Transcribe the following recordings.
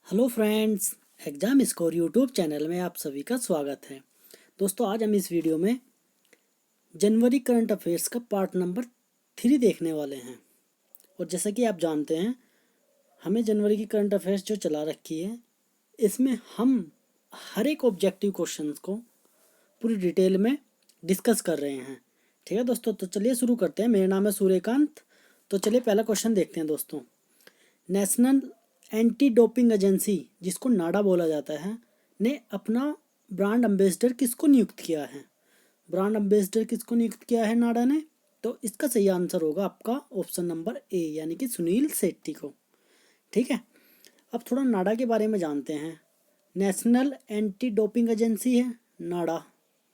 Hello friends, exam score YouTube channel में आप सभी का स्वागत है। दोस्तों, आज हम इस वीडियो में जनवरी करंट अफेयर्स का पार्ट नंबर 3 देखने वाले हैं। और जैसा कि आप जानते हैं, हमें जनवरी की करंट अफेयर्स जो चला रखी है, इसमें हम हर एक ऑब्जेक्टिव क्वेश्चंस को पूरी डिटेल में डिस्कस कर रहे हैं। ठीक है दोस्तों, तो चलिए शुरू करते हैं। मेरा नाम है सूर्यकांत। तो चलिए पहला क्वेश्चन देखते हैं दोस्तों। नेशनल एंटी डोपिंग एजेंसी, जिसको नाडा बोला जाता है, ने अपना ब्रांड एम्बेसडर किसको नियुक्त किया है? ब्रांड एम्बेसडर किसको नियुक्त किया है नाडा ने? तो इसका सही आंसर होगा आपका ऑप्शन नंबर ए, यानी कि सुनील शेट्टी को। ठीक है, अब थोड़ा नाडा के बारे में जानते हैं। नेशनल एंटी डोपिंग एजेंसी है नाडा।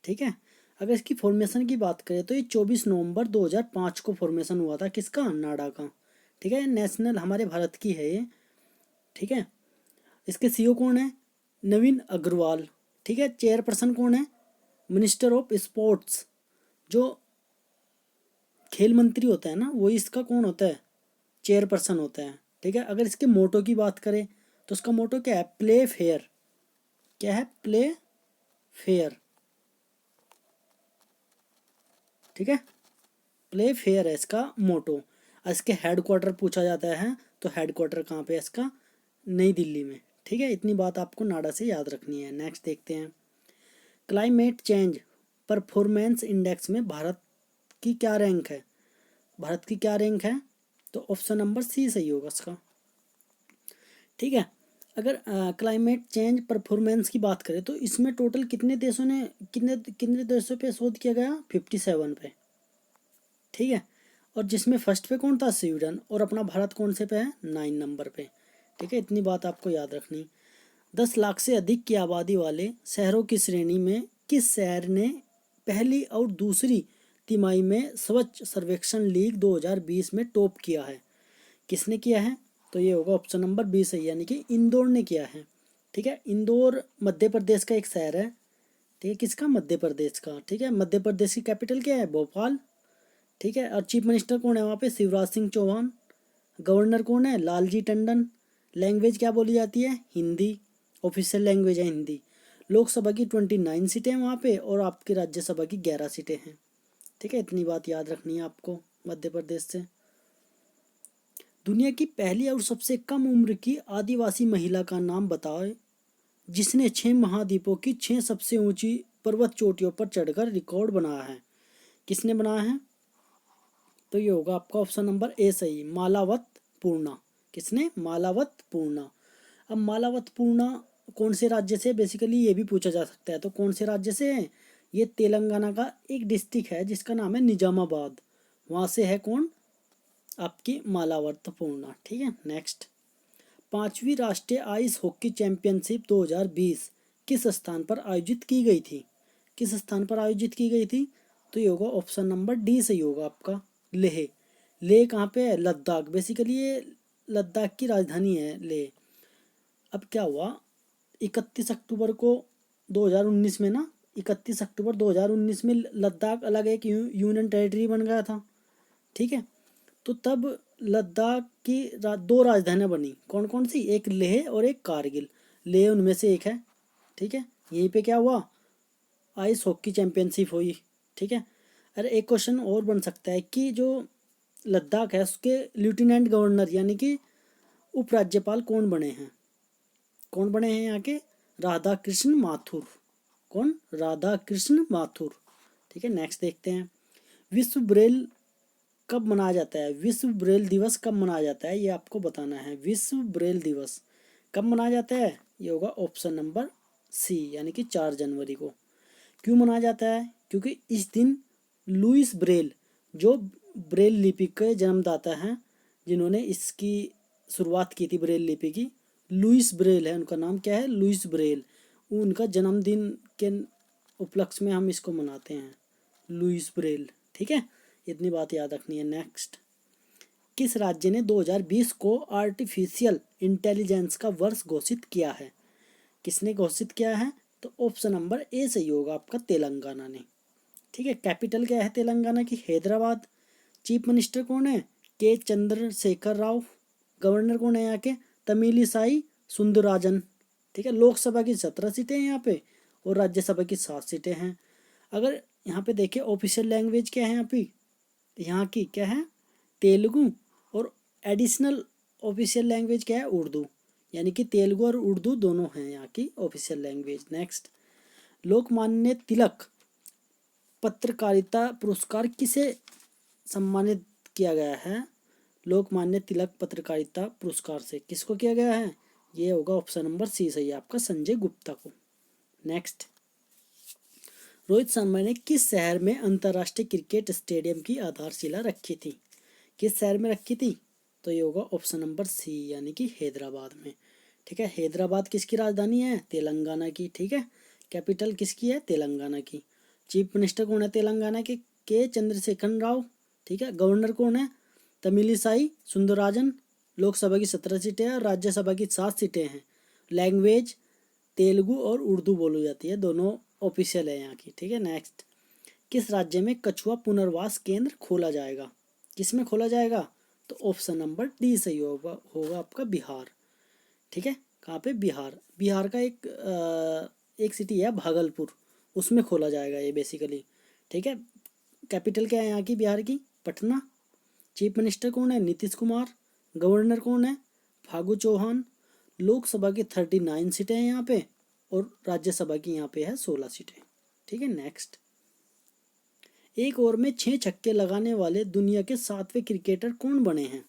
ठीक है, अगर इसकी फॉर्मेशन की बात करें तो ये 24 नवंबर 2005 को फॉर्मेशन हुआ था। किसका? नाडा का। ठीक है, नेशनल हमारे भारत की है ये। ठीक है, इसके सीईओ कौन है? नवीन अग्रवाल। ठीक है, चेयरपर्सन कौन है? मिनिस्टर ऑफ स्पोर्ट्स, जो खेल मंत्री होता है ना, वही इसका कौन होता है? चेयरपर्सन होता है। ठीक है, अगर इसके मोटो की बात करें तो उसका मोटो क्या है? Play fair. क्या है? Play fair. ठीक है, प्ले फेयर है इसका मोटो। इसके हेडक्वार्टर पूछा जाता है तो हेडक्वार्टर कहाँ पे है इसका? नई दिल्ली में। ठीक है, इतनी बात आपको नाडा से याद रखनी है। नेक्स्ट देखते हैं। क्लाइमेट चेंज परफॉर्मेंस इंडेक्स में भारत की क्या रैंक है? भारत की क्या रैंक है? तो ऑप्शन नंबर सी सही होगा इसका। ठीक है, अगर क्लाइमेट चेंज परफॉर्मेंस की बात करें तो इसमें टोटल कितने देशों ने कितने कितने देशों पे शोध किया गया? 57 पे। ठीक है, और जिसमें फर्स्ट पे कौन था? स्वीडन। और अपना भारत कौन से पे है? 9 नंबर पे। ठीक है, इतनी बात आपको याद रखनी। 10 लाख से अधिक की आबादी वाले शहरों की श्रेणी में किस शहर ने पहली और दूसरी तिमाही में स्वच्छ सर्वेक्षण लीग 2020 में टॉप किया है? किसने किया है? तो ये होगा ऑप्शन नंबर बी सही, यानी कि इंदौर ने किया है। ठीक है, इंदौर मध्य प्रदेश का एक शहर है। ठीक है, किसका? मध्य प्रदेश का। ठीक है, मध्य प्रदेश की कैपिटल क्या है? भोपाल। ठीक है, और चीफ मिनिस्टर कौन है वहाँ पे? शिवराज सिंह चौहान। गवर्नर कौन है? लालजी टंडन। लैंग्वेज क्या बोली जाती है? हिंदी। ऑफिशियल लैंग्वेज है हिंदी। लोकसभा की 29 सीटें हैं वहाँ पे, और आपकी राज्यसभा की 11 सीटें हैं। ठीक है, इतनी बात याद रखनी है आपको मध्य प्रदेश से। दुनिया की पहली और सबसे कम उम्र की आदिवासी महिला का नाम बताओ, जिसने 6 महाद्वीपों की 6 सबसे ऊंची पर्वत चोटियों पर चढ़कर रिकॉर्ड बनाया है। किसने बनाया है? तो ये होगा आपका ऑप्शन नंबर ए सही, मालावत पूर्णा। किसने? मालावत पूर्णा। अब मालावत पूर्णा कौन से राज्य से? बेसिकली ये भी पूछा जा सकता है, तो कौन से राज्य से है? ये तेलंगाना का एक डिस्ट्रिक्ट है जिसका नाम है निजामाबाद। वहाँ से है कौन? आपकी मालावत पूर्णा। ठीक है, नेक्स्ट। 5वीं राष्ट्रीय आइस हॉकी चैंपियनशिप 2020 किस स्थान पर आयोजित की गई थी? किस स्थान पर आयोजित की गई थी? तो ये होगा ऑप्शन नंबर डी सही होगा आपका, लेह। लेह कहाँ पे है? लद्दाख। बेसिकली ये लद्दाख की राजधानी है लेह। अब क्या हुआ, 31 अक्टूबर को 2019 में ना, 31 अक्टूबर 2019 में लद्दाख अलग एक यूनियन टेरिटरी बन गया था। ठीक है, तो तब लद्दाख की दो राजधानियां बनी। कौन कौन सी? एक लेह और एक कारगिल। लेह उनमें से एक है। ठीक है, यहीं पे क्या हुआ? आइस हॉकी चैंपियनशिप हुई। ठीक है, अरे एक क्वेश्चन और बन सकता है कि जो लद्दाख है उसके लेफ्टिनेंट गवर्नर यानी कि उपराज्यपाल कौन बने हैं? कौन बने हैं यहाँ के? राधा कृष्ण माथुर। कौन? राधा कृष्ण माथुर। ठीक है, नेक्स्ट देखते हैं। विश्व ब्रेल कब मनाया जाता है? विश्व ब्रेल दिवस कब मनाया जाता है, ये आपको बताना है। विश्व ब्रेल दिवस कब मनाया जाता है? ये होगा ऑप्शन नंबर सी, यानी कि 4 जनवरी को। क्यों मनाया जाता है? क्योंकि इस दिन लुइस ब्रेल, जो ब्रेल लिपि के जन्मदाता हैं, जिन्होंने इसकी शुरुआत की थी ब्रेल लिपि की, लुइस ब्रेल है उनका नाम। क्या है? Louis Braille. उनका जन्मदिन के उपलक्ष्य में हम इसको मनाते हैं, लुइस ब्रेल। ठीक है, इतनी बात याद रखनी है। नेक्स्ट। किस राज्य ने 2020 को आर्टिफिशियल इंटेलिजेंस का वर्ष घोषित किया है? किसने घोषित किया है? तो ऑप्शन नंबर ए सही होगा आपका, तेलंगाना ने। ठीक है, कैपिटल क्या है तेलंगाना की? हैदराबाद। चीफ मिनिस्टर कौन है? के चंद्रशेखर राव। गवर्नर कौन है यहाँ के? तमिलिसाई सुंदरराजन। ठीक है, लोकसभा की 17 सीटें हैं यहाँ पे और राज्यसभा की 7 सीटें हैं। अगर यहाँ पे देखें ऑफिशियल लैंग्वेज क्या है यहाँ की क्या है, तेलुगु, और एडिशनल ऑफिशियल लैंग्वेज क्या है, उर्दू। यानी कि तेलुगु और उर्दू दोनों हैं यहाँ की official language. Next, Lokmanya Tilak पत्रकारिता पुरस्कार किसे सम्मानित किया गया है? लोकमान्य तिलक पत्रकारिता पुरस्कार से किसको किया गया है? ये होगा ऑप्शन नंबर सी सही आपका, संजय गुप्ता को। नेक्स्ट, रोहित शर्मा ने किस शहर में अंतर्राष्ट्रीय क्रिकेट स्टेडियम की आधारशिला रखी थी? किस शहर में रखी थी? तो ये होगा ऑप्शन नंबर सी यानी कि हैदराबाद में। ठीक है, हैदराबाद किसकी राजधानी है? तेलंगाना की। ठीक है, कैपिटल किसकी है? तेलंगाना की। चीफ मिनिस्टर कौन है तेलंगाना के चंद्रशेखर राव। ठीक है, गवर्नर कौन है? तमिलिसाई सुंदरराजन। लोकसभा की 17 सीटें हैं और राज्यसभा की 7 सीटें हैं। लैंग्वेज तेलुगु और उर्दू बोली जाती है, दोनों ऑफिशियल है यहाँ की। ठीक है, नेक्स्ट, किस राज्य में कछुआ पुनर्वास केंद्र खोला जाएगा? किस में खोला जाएगा? तो ऑप्शन नंबर डी सही होगा आपका, बिहार। ठीक है, कहाँ पे? बिहार। बिहार का एक सिटी है भागलपुर, उसमें खोला जाएगा ये बेसिकली। ठीक है, कैपिटल क्या है यहाँ की बिहार की? पटना। चीफ मिनिस्टर कौन है? नीतीश कुमार। गवर्नर कौन है? फागू चौहान। लोकसभा की 39 सीटें हैं यहाँ पे और राज्यसभा की यहाँ पे है 16 सीटें। ठीक है, नेक्स्ट, एक ओवर में 6 छक्के लगाने वाले दुनिया के 7वें क्रिकेटर कौन बने हैं?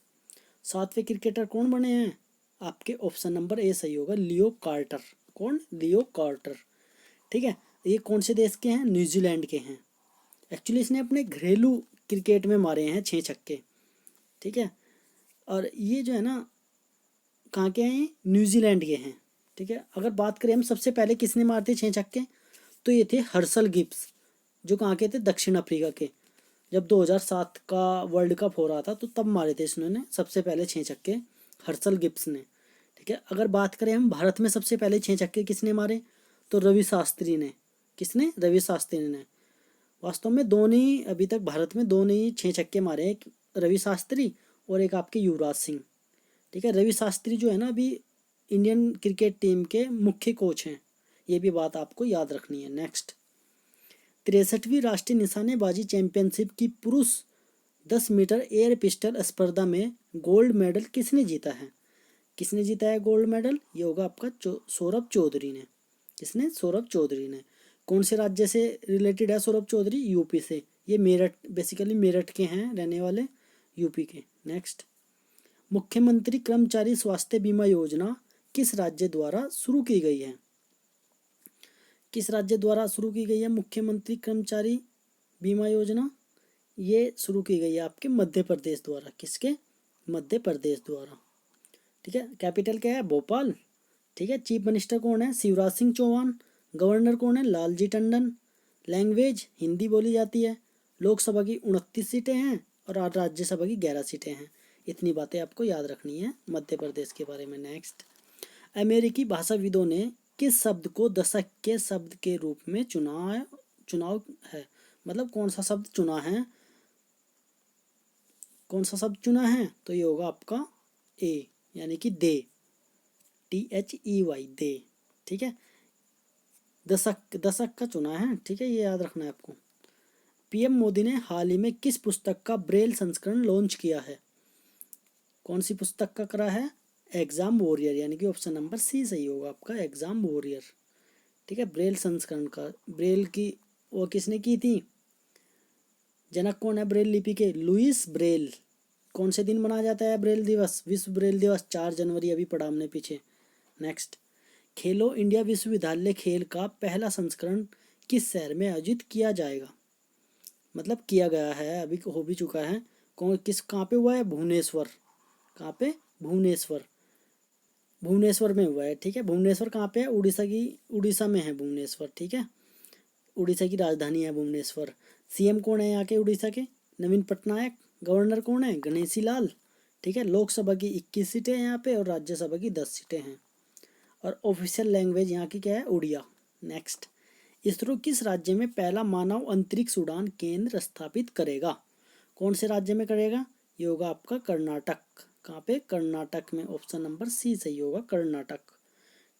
7वें क्रिकेटर कौन बने हैं? आपके ऑप्शन नंबर ए सही होगा, लियो कार्टर। कौन? लियो कार्टर। ठीक है, ये कौन से देश के हैं? न्यूजीलैंड के हैं। एक्चुअली इसने अपने घरेलू क्रिकेट में मारे हैं 6 छक्के। ठीक है, और ये जो है ना कहाँ के हैं? न्यूजीलैंड के हैं। ठीक है, अगर बात करें हम सबसे पहले किसने मारे थे 6 छक्के, तो ये थे हर्सल गिब्स, जो कहाँ के थे? दक्षिण अफ्रीका के। जब 2007 का वर्ल्ड कप हो रहा था तो तब मारे थे इन्होंने सबसे पहले 6 छक्के, हर्सल गिब्स ने। ठीक है, अगर बात करें हम भारत में सबसे पहले 6 छक्के किसने मारे, तो रवि शास्त्री ने। किसने? रवि शास्त्री ने। वास्तव में दो ने अभी तक भारत में 2 ने ही 6 छक्के मारे हैं, एक रवि शास्त्री और एक आपके युवराज सिंह। ठीक है, रवि शास्त्री जो है ना अभी इंडियन क्रिकेट टीम के मुख्य कोच हैं, ये भी बात आपको याद रखनी है। नेक्स्ट, 63वीं राष्ट्रीय निशानेबाजी चैंपियनशिप की पुरुष 10 मीटर एयर पिस्टल स्पर्धा में गोल्ड मेडल किसने जीता है? किसने जीता है गोल्ड मेडल? ये होगा आपका सौरभ चौधरी ने। किसने? सौरभ चौधरी ने। कौन से राज्य से रिलेटेड है सौरभ चौधरी? यूपी से। ये मेरठ, बेसिकली मेरठ के हैं रहने वाले, यूपी के। नेक्स्ट, मुख्यमंत्री कर्मचारी स्वास्थ्य बीमा योजना किस राज्य द्वारा शुरू की गई है? किस राज्य द्वारा शुरू की गई है मुख्यमंत्री कर्मचारी बीमा योजना? ये शुरू की गई है आपके मध्य प्रदेश द्वारा। किसके? मध्य प्रदेश द्वारा। ठीक है, कैपिटल क्या है? भोपाल। ठीक है, चीफ मिनिस्टर कौन है? शिवराज सिंह चौहान। गवर्नर कौन है? लालजी टंडन। लैंग्वेज हिंदी बोली जाती है। लोकसभा की 29 सीटें हैं और राज्यसभा की 11 सीटें हैं। इतनी बातें आपको याद रखनी है मध्य प्रदेश के बारे में। नेक्स्ट, अमेरिकी भाषाविदों ने किस शब्द को दशक के शब्द के रूप में चुनाव है? मतलब कौन सा शब्द चुना है? कौन सा शब्द चुना है? तो ये होगा आपका ए यानी कि दे, THEY, दे। ठीक है, दशक का चुना है। ठीक है, ये याद रखना है आपको। पीएम मोदी ने हाल ही में किस पुस्तक का ब्रेल संस्करण लॉन्च किया है? कौन सी पुस्तक का करा है? एग्जाम वॉरियर, यानी कि ऑप्शन नंबर सी सही होगा आपका, एग्जाम वॉरियर। ठीक है, ब्रेल संस्करण का, ब्रेल की वो किसने की थी? जनक कौन है ब्रेल लिपि के? Louis Braille. कौन से दिन मनाया जाता है ब्रेल दिवस? विश्व ब्रेल दिवस 4 जनवरी, अभी पढ़ा हमने पीछे। नेक्स्ट, खेलो इंडिया विश्वविद्यालय खेल का पहला संस्करण किस शहर में आयोजित किया जाएगा? मतलब किया गया है, अभी हो भी चुका है। कहाँ पे हुआ है? भुवनेश्वर। कहाँ पे? भुवनेश्वर। भुवनेश्वर में हुआ है। ठीक है, भुवनेश्वर कहाँ पे है? उड़ीसा में है भुवनेश्वर। ठीक है, उड़ीसा की राजधानी है भुवनेश्वर। सीएम कौन है यहाँ के उड़ीसा के? नवीन पटनायक। गवर्नर कौन है? गणेशी लाल। ठीक है, लोकसभा की 21 सीटें हैं यहाँ पे और राज्यसभा की 10 सीटें हैं। और ऑफिशियल लैंग्वेज यहाँ की क्या है? उड़िया। नेक्स्ट, इसरो किस राज्य में पहला मानव अंतरिक्ष उड़ान केंद्र स्थापित करेगा? कौन से राज्य में करेगा? ये होगा आपका कर्नाटक। कहाँ पे? कर्नाटक में। ऑप्शन नंबर सी सही होगा, कर्नाटक।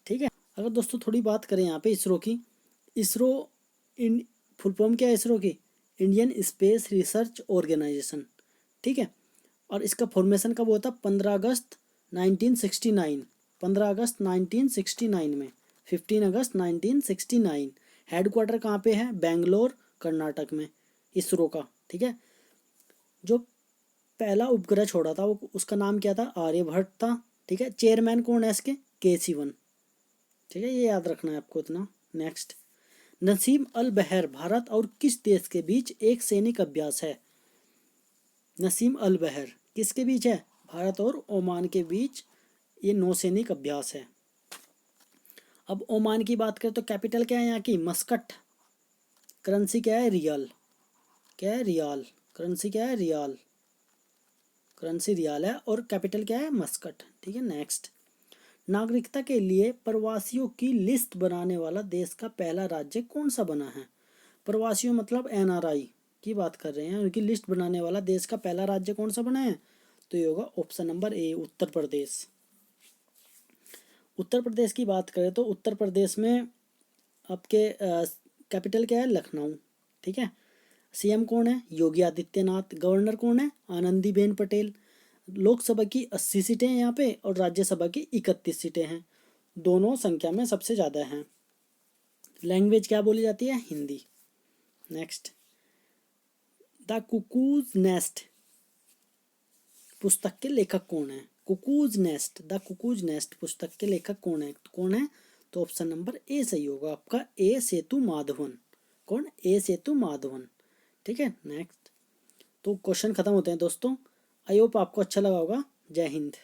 ठीक है। अगर दोस्तों थोड़ी बात करें यहाँ पे इसरो की, इसरो इन फुल फॉर्म क्या है इसरो की? Indian space research organisation. ठीक है। और इसका फॉर्मेशन कब हुआ था? 15 अगस्त 1969। 15 अगस्त 1969 में, 15 अगस्त 1969। हेडक्वार्टर कहाँ पे है? बेंगलोर, कर्नाटक में, इसरो का। ठीक है। जो पहला उपग्रह छोड़ा था वो, उसका नाम क्या था? आर्यभट्ट था। ठीक है। चेयरमैन कौन है इसके? के सिवन। ठीक है, ये याद रखना है आपको इतना। नेक्स्ट, नसीम अल बहर भारत और किस देश के बीच एक सैनिक अभ्यास है? नसीम अल बहर किसके बीच है? भारत और ओमान के बीच ये नौसैनिक अभ्यास है। अब ओमान की बात करें तो कैपिटल क्या है यहाँ की? मस्कट। करेंसी क्या है? रियाल। क्या है? रियाल। करेंसी क्या है? रियाल। करेंसी रियाल है और कैपिटल क्या है? मस्कट। ठीक है। नेक्स्ट, नागरिकता के लिए प्रवासियों की लिस्ट बनाने वाला देश का पहला राज्य कौन सा बना है? प्रवासियों मतलब एनआरआई की बात कर रहे हैं, उनकी लिस्ट बनाने वाला देश का पहला राज्य कौन सा बना है? तो ये होगा option number A, Uttar Pradesh. Uttar Pradesh की बात करें तो उत्तर प्रदेश में आपके कैपिटल क्या है? लखनऊ। ठीक है। सीएम कौन है? योगी आदित्यनाथ। गवर्नर कौन है? आनंदीबेन पटेल। लोकसभा की 80 सीटें हैं यहाँ पे और राज्यसभा की 31 सीटें हैं, दोनों संख्या में सबसे ज़्यादा हैं। लैंग्वेज क्या बोली जाती है? Hindi. Next, the cuckoos nest पुस्तक के लेखक कौन है? Cuckoos nest, the cuckoos nest पुस्तक के लेखक कौन है? कौन है? तो ऑप्शन नंबर ए सही होगा आपका, ए सेतु माधवन। कौन? ए सेतु माधवन। ठीक है। नेक्स्ट, तो क्वेश्चन खत्म होते हैं दोस्तों। आई होप आपको अच्छा लगा होगा। जय हिंद।